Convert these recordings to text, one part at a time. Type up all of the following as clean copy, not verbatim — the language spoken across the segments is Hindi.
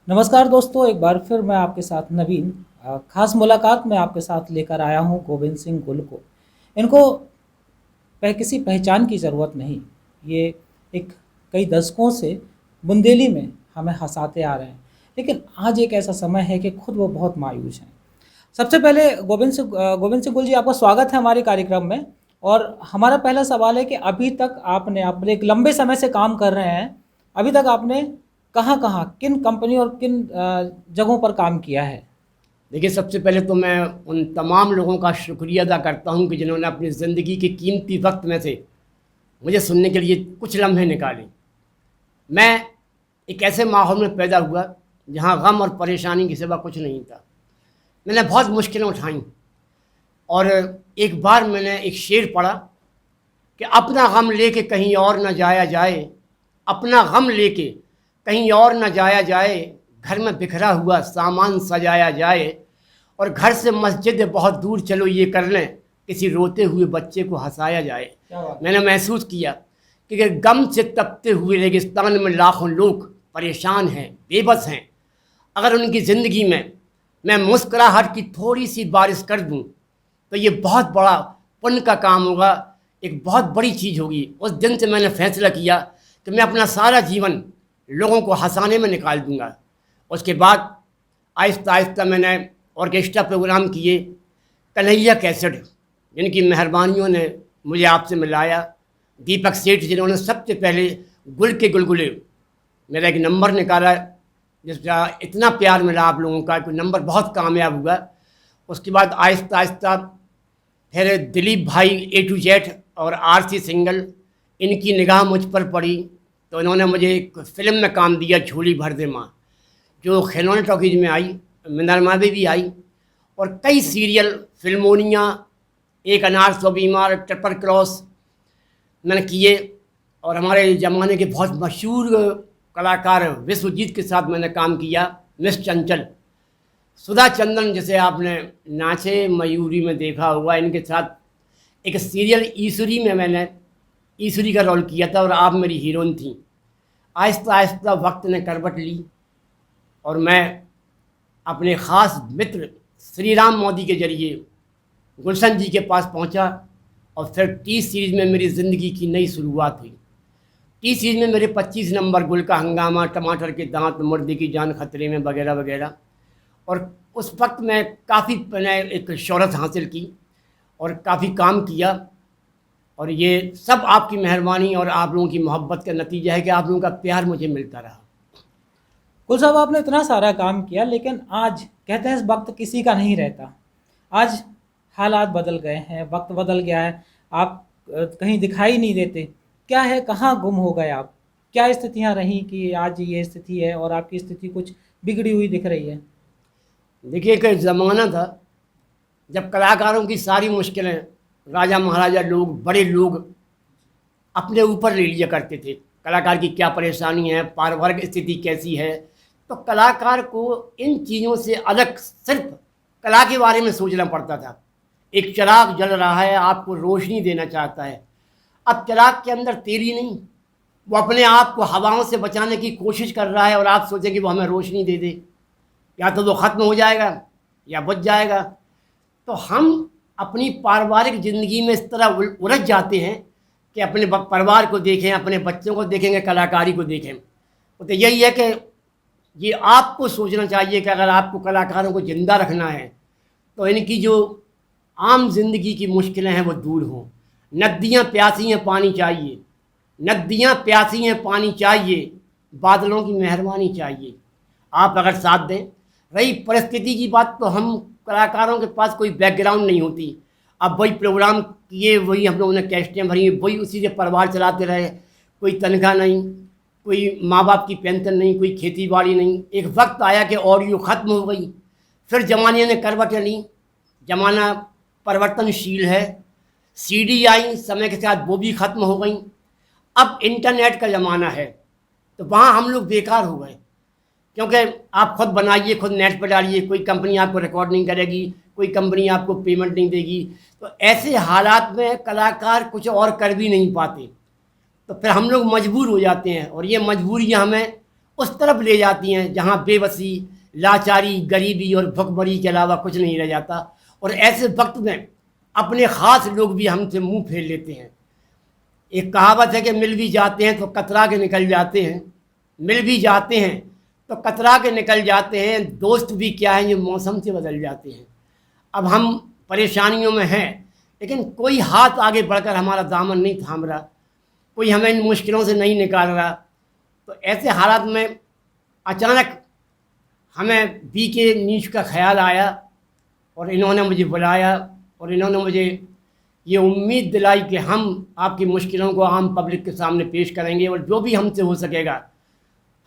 नमस्कार दोस्तों, एक बार फिर मैं आपके साथ नवीन खास मुलाकात में आपके साथ लेकर आया हूं गोविंद सिंह गुल को। इनको किसी पहचान की ज़रूरत नहीं। ये एक कई दशकों से बुंदेली में हमें हँसाते आ रहे हैं, लेकिन आज एक ऐसा समय है कि खुद वो बहुत मायूस हैं। सबसे पहले गोविंद सिंह गुल जी, आपका स्वागत है हमारे कार्यक्रम में। और हमारा पहला सवाल है कि अभी तक आपने अपने एक लंबे समय से काम कर रहे हैं, अभी तक आपने कहाँ-कहाँ, किन कंपनी और किन जगहों पर काम किया है? देखिए, सबसे पहले तो मैं उन तमाम लोगों का शुक्रिया अदा करता हूं कि जिन्होंने अपनी ज़िंदगी के कीमती वक्त में से मुझे सुनने के लिए कुछ लम्हे निकाले। मैं एक ऐसे माहौल में पैदा हुआ जहां गम और परेशानी के सिवा कुछ नहीं था। मैंने बहुत मुश्किलें उठाईं और एक बार मैंने एक शेर पढ़ा कि अपना गम लेके कहीं और न जाया जाए, अपना गम लेके कहीं और न जाया जाए, घर में बिखरा हुआ सामान सजाया जाए, और घर से मस्जिद बहुत दूर चलो ये कर लें, किसी रोते हुए बच्चे को हंसाया जाए। मैंने महसूस किया कि गम से तपते हुए रेगिस्तान में लाखों लोग परेशान हैं, बेबस हैं। अगर उनकी ज़िंदगी में मैं मुस्कुराहट की थोड़ी सी बारिश कर दूं तो ये बहुत बड़ा पुण्य का काम होगा, एक बहुत बड़ी चीज़ होगी। उस दिन से मैंने फैसला किया कि मैं अपना सारा जीवन लोगों को हंसाने में निकाल दूंगा। उसके बाद आहिस्ता आहिस्ता मैंने ऑर्केस्ट्रा प्रोग्राम किए, कन्हैया कैसेट जिनकी मेहरबानियों ने मुझे आपसे मिलाया, दीपक सेठ जिन्होंने सबसे पहले गुल के गुलगुले मेरा एक नंबर निकाला, जिसका इतना प्यार मिला आप लोगों का कि नंबर बहुत कामयाब हुआ। उसके बाद आहिस्ता आहिस्ता फिर दिलीप भाई A to Z और RC सिंगल, इनकी निगाह मुझ पर पड़ी तो इन्होंने मुझे एक फ़िल्म में काम दिया, झोली भर दे माँ, जो खिलौने टॉकीज में आई, मिनरमा में भी आई, और कई सीरियल, फिल्मोनिया, एक अनार सौ बीमार, ट्रिपल क्रॉस मैंने किए। और हमारे ज़माने के बहुत मशहूर कलाकार विश्वजीत के साथ मैंने काम किया, मिस चंचल, सुधा चंदन जिसे आपने नाचे मयूरी में देखा होगा, इनके साथ एक सीरियल ईश्वरी में मैंने ईश्वरी का रोल किया था और आप मेरी हीरोइन थी। आहिस्ता आहिस्ता वक्त ने करवट ली और मैं अपने ख़ास मित्र श्री राम मोदी के ज़रिए गुलशन जी के पास पहुंचा, और फिर टी सीरीज़ में मेरी ज़िंदगी की नई शुरुआत हुई। टी सीरीज़ में मेरे 25 नंबर, गुल का हंगामा, टमाटर के दांत, मुर्दे की जान खतरे में, वगैरह वगैरह। और उस वक्त मैं काफ़ी मैंने एक शोहरत हासिल की और काफ़ी काम किया, और ये सब आपकी मेहरबानी और आप लोगों की मोहब्बत का नतीजा है कि आप लोगों का प्यार मुझे मिलता रहा। गुल साहब, आपने इतना सारा काम किया, लेकिन आज कहते हैं इस वक्त किसी का नहीं रहता। आज हालात बदल गए हैं, वक्त बदल गया है, आप कहीं दिखाई नहीं देते। क्या है, कहाँ गुम हो गए आप? क्या स्थितियाँ रहीं कि आज ये स्थिति है और आपकी स्थिति कुछ बिगड़ी हुई दिख रही है? देखिए, एक ज़माना था जब कलाकारों की सारी मुश्किलें राजा महाराजा लोग, बड़े लोग अपने ऊपर ले लिया करते थे। कलाकार की क्या परेशानी है, पारिवारिक स्थिति कैसी है, तो कलाकार को इन चीज़ों से अलग सिर्फ कला के बारे में सोचना पड़ता था। एक चिराग जल रहा है, आपको रोशनी देना चाहता है। अब चिराग के अंदर तेली नहीं, वो अपने आप को हवाओं से बचाने की कोशिश कर रहा है, और आप सोचें कि वो हमें रोशनी दे दे, या तो वो ख़त्म हो जाएगा या बुझ जाएगा। तो हम अपनी पारिवारिक ज़िंदगी में इस तरह उलझ जाते हैं कि अपने परिवार को देखें, अपने बच्चों को देखेंगे, कलाकारी को देखें। तो यही है कि ये आपको सोचना चाहिए कि अगर आपको कलाकारों को ज़िंदा रखना है तो इनकी जो आम जिंदगी की मुश्किलें हैं वो दूर हों। नदियाँ प्यासी हैं, पानी चाहिए, नदियाँ प्यासी हैं, पानी चाहिए, बादलों की मेहरबानी चाहिए, आप अगर साथ दें। रही परिस्थिति की बात, तो हम कलाकारों के पास कोई बैकग्राउंड नहीं होती। अब वही प्रोग्राम किए, वही हम लोगों ने कैस्टें भरी, वही उसी से परिवार चलाते रहे, कोई तनख्वाह नहीं, कोई माँ बाप की पेंशन नहीं, कोई खेती बाड़ी नहीं। एक वक्त आया कि ऑडियो ख़त्म हो गई, फिर ज़माने ने करवटें ली, ज़माना परिवर्तनशील है। सीडी आई, समय के साथ वो भी ख़त्म हो गई। अब इंटरनेट का ज़माना है, तो वहाँ हम लोग बेकार हो गए, क्योंकि आप खुद बनाइए, खुद नेट पर डालिए, कोई कंपनी आपको रिकॉर्ड नहीं करेगी, कोई कंपनी आपको पेमेंट नहीं देगी। तो ऐसे हालात में कलाकार कुछ और कर भी नहीं पाते, तो फिर हम लोग मजबूर हो जाते हैं, और ये मजबूरियाँ हमें उस तरफ ले जाती हैं जहाँ बेबसी, लाचारी, गरीबी और भुखमरी के अलावा कुछ नहीं रह जाता। और ऐसे वक्त में अपने ख़ास लोग भी हमसे मुंह फेर लेते हैं। एक कहावत है कि मिल भी जाते हैं तो कतरा के निकल जाते हैं, मिल भी जाते हैं तो कतरा के निकल जाते हैं, दोस्त भी क्या हैं, ये मौसम से बदल जाते हैं। अब हम परेशानियों में हैं, लेकिन कोई हाथ आगे बढ़कर हमारा दामन नहीं थाम रहा, कोई हमें इन मुश्किलों से नहीं निकाल रहा। तो ऐसे हालात में अचानक हमें बीके न्यूज़ का ख्याल आया और इन्होंने मुझे बुलाया और इन्होंने मुझे ये उम्मीद दिलाई कि हम आपकी मुश्किलों को आम पब्लिक के सामने पेश करेंगे और जो भी हमसे हो सकेगा,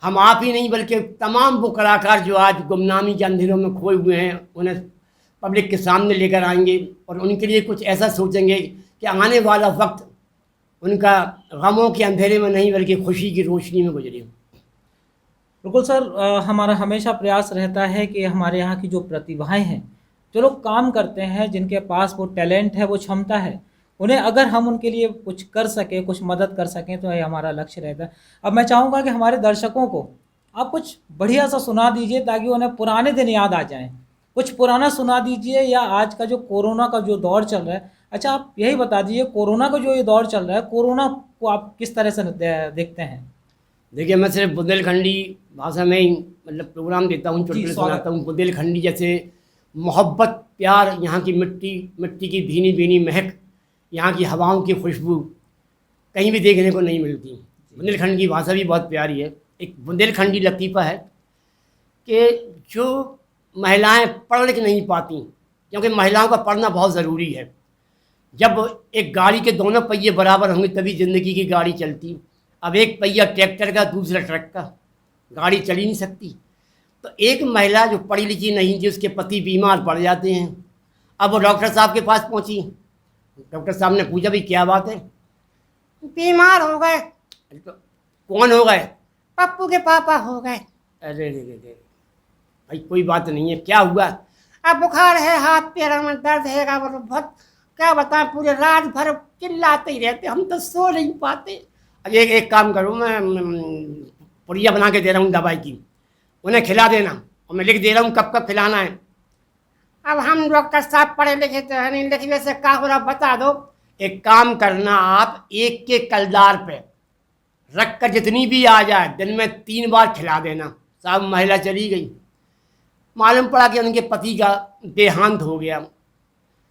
हम आप ही नहीं बल्कि तमाम वो कलाकार जो आज गुमनामी के अंधेरों में खोए हुए हैं उन्हें पब्लिक के सामने लेकर आएंगे और उनके लिए कुछ ऐसा सोचेंगे कि आने वाला वक्त उनका गमों के अंधेरे में नहीं बल्कि खुशी की रोशनी में गुजरे। बिल्कुल सर, हमारा हमेशा प्रयास रहता है कि हमारे यहाँ की जो प्रतिभाएं हैं, जो लोग काम करते हैं, जिनके पास वो टैलेंट है, वो क्षमता है, उन्हें अगर हम उनके लिए कुछ कर सकें, कुछ मदद कर सकें, तो ये हमारा लक्ष्य रहता है। अब मैं चाहूँगा कि हमारे दर्शकों को आप कुछ बढ़िया सा सुना दीजिए ताकि उन्हें पुराने दिन याद आ जाएं। कुछ पुराना सुना दीजिए, या आज का जो कोरोना का जो दौर चल रहा है। अच्छा, आप यही बता दीजिए, कोरोना का जो ये दौर चल रहा है, कोरोना को आप किस तरह से देखते हैं? देखिए, मैं सिर्फ बुंदेलखंडी भाषा में ही मतलब प्रोग्राम देता हूँ, चुटकुले सुनाता हूँ। बुंदेलखंडी जैसे मोहब्बत, प्यार, यहाँ की मिट्टी की भीनी भीनी महक, यहाँ की हवाओं की खुशबू कहीं भी देखने को नहीं मिलती। बुंदेलखंड की भाषा भी बहुत प्यारी है। एक बुंदेलखंडी लतीफ़ा है कि जो महिलाएं पढ़ लिख नहीं पाती, क्योंकि महिलाओं का पढ़ना बहुत ज़रूरी है। जब एक गाड़ी के दोनों पहिए बराबर होंगे तभी ज़िंदगी की गाड़ी चलती। अब एक पहिया ट्रैक्टर का, दूसरा ट्रक का, गाड़ी चल ही नहीं सकती। तो एक महिला जो पढ़ी लिखी नहीं थी, उसके पति बीमार पड़ जाते हैं। अब वो डॉक्टर साहब के पास पहुंची। डॉक्टर साहब ने पूछा, भाई क्या बात है? बीमार हो गए। तो कौन हो गए? पप्पू के पापा हो गए। अरे रे रे रे, भाई कोई बात नहीं है, क्या हुआ? अब बुखार है, हाथ पैरों में दर्द है, बहुत क्या बताएं, पूरे रात भर चिल्लाते ही रहते, हम तो सो नहीं पाते। अब एक काम करो, मैं पुड़िया बना के दे रहा हूँ दवाई की, उन्हें खिला देना और मैं लिख दे रहा हूँ कब कब खिलाना है। अब हम डॉक्टर साहब पढ़े लिखे तो है नहीं, लिखने से क्या हो रहा बता दो। एक काम करना, आप एक के कलदार पे रख कर जितनी भी आ जाए दिन में 3 बार खिला देना। साहब महिला चली गई। मालूम पड़ा कि उनके पति का देहांत हो गया।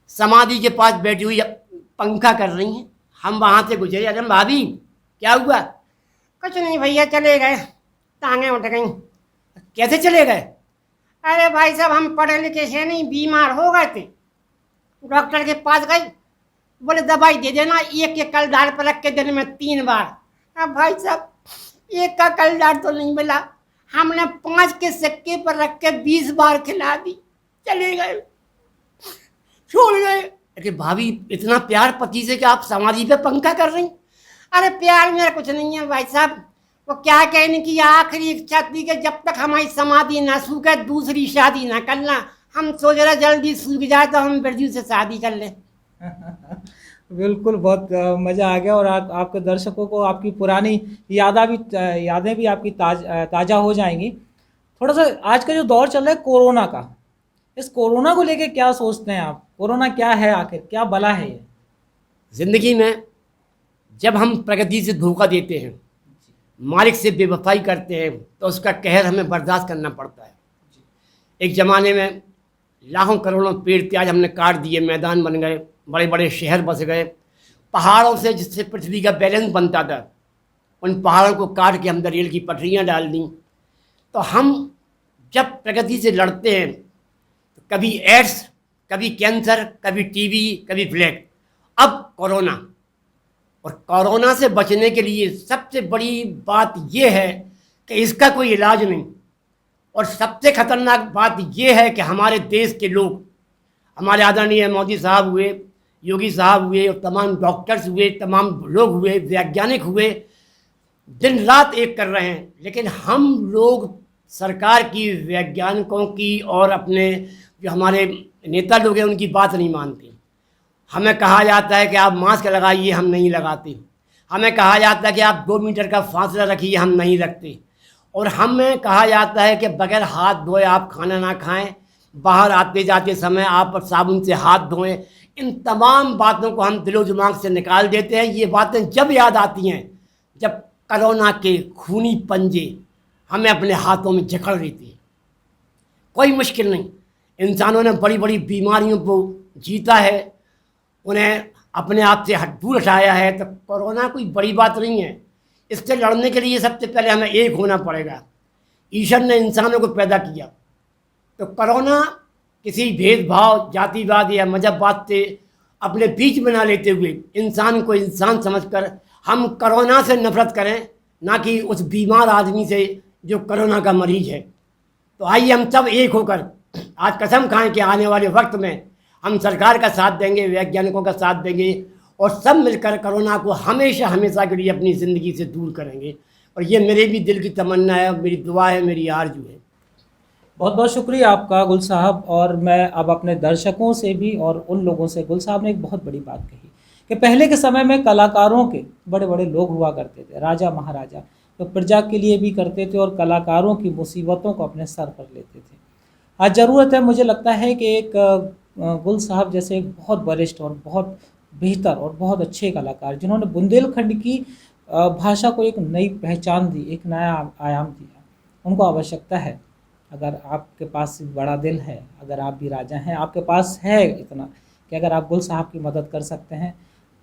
समाधि के पास बैठी हुई पंखा कर रही हैं। हम वहाँ से गुजरे। अरे भाभी क्या हुआ? कुछ नहीं भैया, चले गए, टांगें उठ गई। कैसे चले गए? अरे भाई साहब, हम पढ़े लिखे हैं नहीं, बीमार हो गए थे, डॉक्टर के पास गए, बोले दवाई दे देना, एक के कलदार पर रख के दिन में 3 बार। अब भाई साहब, एक का कलदार तो नहीं मिला, हमने 5 के सिक्के पर रख के 20 बार खिला दी, चले गए, छोड़ गए। अरे भाभी, इतना प्यार पति से कि आप समाधि पे पंखा कर रही? अरे प्यार मेरा कुछ नहीं है भाई साहब, वो क्या कहने की आखिरी इच्छा थी कि जब तक हमारी समाधि ना सूखे दूसरी शादी ना करना। हम सोच रहे जल्दी सूख जाए तो हम बिरजू से शादी कर लें। बिल्कुल, बहुत मज़ा आ गया। और आपके दर्शकों को आपकी पुरानी यादें भी आपकी ताज़ा हो जाएंगी। थोड़ा सा आज का जो दौर चल रहा है कोरोना का, इस कोरोना को लेके क्या सोचते हैं आप? कोरोना क्या है, आखिर क्या बला है ये? ज़िंदगी में जब हम प्रगति से धोखा देते हैं, मालिक से बेवफाई करते हैं, तो उसका कहर हमें बर्दाश्त करना पड़ता है। एक ज़माने में लाखों करोड़ों पेड़ थे, आज हमने काट दिए, मैदान बन गए, बड़े बड़े शहर बस गए। पहाड़ों से जिससे पृथ्वी का बैलेंस बनता था, उन पहाड़ों को काट के हमने रेल की पटरियाँ डाल दी। तो हम जब प्रगति से लड़ते हैं तो कभी एड्स, कभी कैंसर, कभी टीबी, कभी प्लेग, अब कोरोना। और कोरोना से बचने के लिए सबसे बड़ी बात यह है कि इसका कोई इलाज नहीं। और सबसे खतरनाक बात यह है कि हमारे देश के लोग, हमारे आदरणीय मोदी साहब हुए, योगी साहब हुए, और तमाम डॉक्टर्स हुए, तमाम लोग हुए, वैज्ञानिक हुए, दिन रात एक कर रहे हैं। लेकिन हम लोग सरकार की, वैज्ञानिकों की और अपने जो हमारे नेता लोग हैं उनकी बात नहीं मानते। हमें कहा जाता है कि आप मास्क लगाइए, हम नहीं लगाते। हमें कहा जाता है कि आप 2 मीटर का फासला रखिए, हम नहीं रखते। और हमें कहा जाता है कि बगैर हाथ धोए आप खाना ना खाएं, बाहर आते जाते समय आप साबुन से हाथ धोएं। इन तमाम बातों को हम दिलो दिमाग से निकाल देते हैं। ये बातें जब याद आती हैं जब कोरोना के खूनी पंजे हमें अपने हाथों में जकड़ लेते हैं। कोई मुश्किल नहीं, इंसानों ने बड़ी बड़ी बीमारियों को जीता है, उन्हें अपने आप से दूर हटाया है, तो कोरोना कोई बड़ी बात नहीं है। इससे लड़ने के लिए सबसे पहले हमें एक होना पड़ेगा। ईश्वर ने इंसानों को पैदा किया, तो कोरोना किसी भेदभाव, जातिवाद या मजहबवाद से अपने बीच में ना लेते हुए इंसान को इंसान समझकर हम कोरोना से नफरत करें, ना कि उस बीमार आदमी से जो कोरोना का मरीज है। तो आइए हम सब एक होकर आज कसम खाएं कि आने वाले वक्त में हम सरकार का साथ देंगे, वैज्ञानिकों का साथ देंगे और सब मिलकर कोरोना को हमेशा हमेशा के लिए अपनी ज़िंदगी से दूर करेंगे। और ये मेरे भी दिल की तमन्ना है, मेरी दुआ है, मेरी आरज़ू है। बहुत बहुत शुक्रिया आपका गुल साहब। और मैं अब अपने दर्शकों से भी और उन लोगों से, गुल साहब ने एक बहुत बड़ी बात कही कि पहले के समय में कलाकारों के बड़े बड़े लोग हुआ करते थे, राजा महाराजा, तो प्रजा के लिए भी करते थे और कलाकारों की मुसीबतों को अपने सर पर लेते थे। आज ज़रूरत है, मुझे लगता है कि एक गुल साहब जैसे एक बहुत वरिष्ठ और बहुत बेहतर और बहुत अच्छे कलाकार, जिन्होंने बुंदेलखंड की भाषा को एक नई पहचान दी, एक नया आयाम दिया, उनको आवश्यकता है। अगर आपके पास बड़ा दिल है, अगर आप भी राजा हैं, आपके पास है इतना कि अगर आप गुल साहब की मदद कर सकते हैं,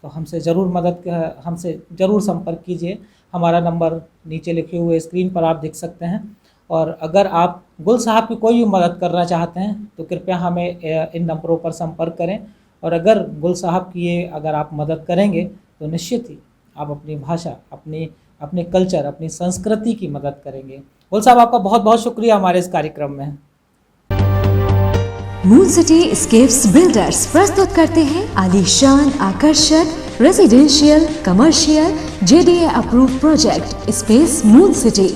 तो हमसे ज़रूर संपर्क कीजिए। हमारा नंबर नीचे लिखे हुए स्क्रीन पर आप देख सकते हैं। और अगर आप गुल साहब की कोई भी मदद करना चाहते हैं तो कृपया हमें इन नंबरों पर संपर्क करें। और अगर गुल साहब की ये अगर आप मदद करेंगे तो निश्चित ही आप अपनी भाषा, अपने कल्चर, अपनी संस्कृति की मदद करेंगे। गुल साहब, आपका बहुत बहुत शुक्रिया हमारे इस कार्यक्रम में। मून सिटी स्केप्स बिल्डर्स प्रस्तुत करते हैं आलीशान, आकर्षक residential, commercial, JDA approved project Space Moon City.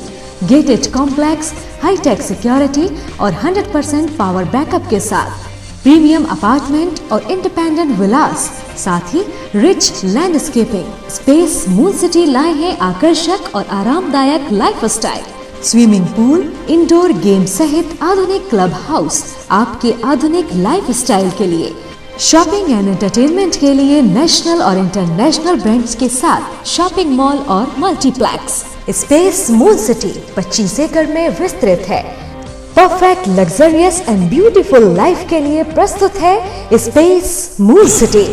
Gated complex, hi tech security और 100% पावर बैकअप के साथ प्रीमियम अपार्टमेंट और इंडिपेंडेंट विलास, साथ ही rich landscaping. Space Moon City लाए हैं आकर्षक और आरामदायक lifestyle, swimming pool, indoor game सहित आधुनिक क्लब हाउस आपके आधुनिक लाइफस्टाइल के लिए। शॉपिंग एंड एंटरटेनमेंट के लिए नेशनल और इंटरनेशनल ब्रांड्स के साथ शॉपिंग मॉल और मल्टीप्लेक्स। स्पेस मून सिटी 25 एकड़ में विस्तृत है। Perfect, luxurious and beautiful life के लिए प्रस्तुत है स्पेस मून सिटी।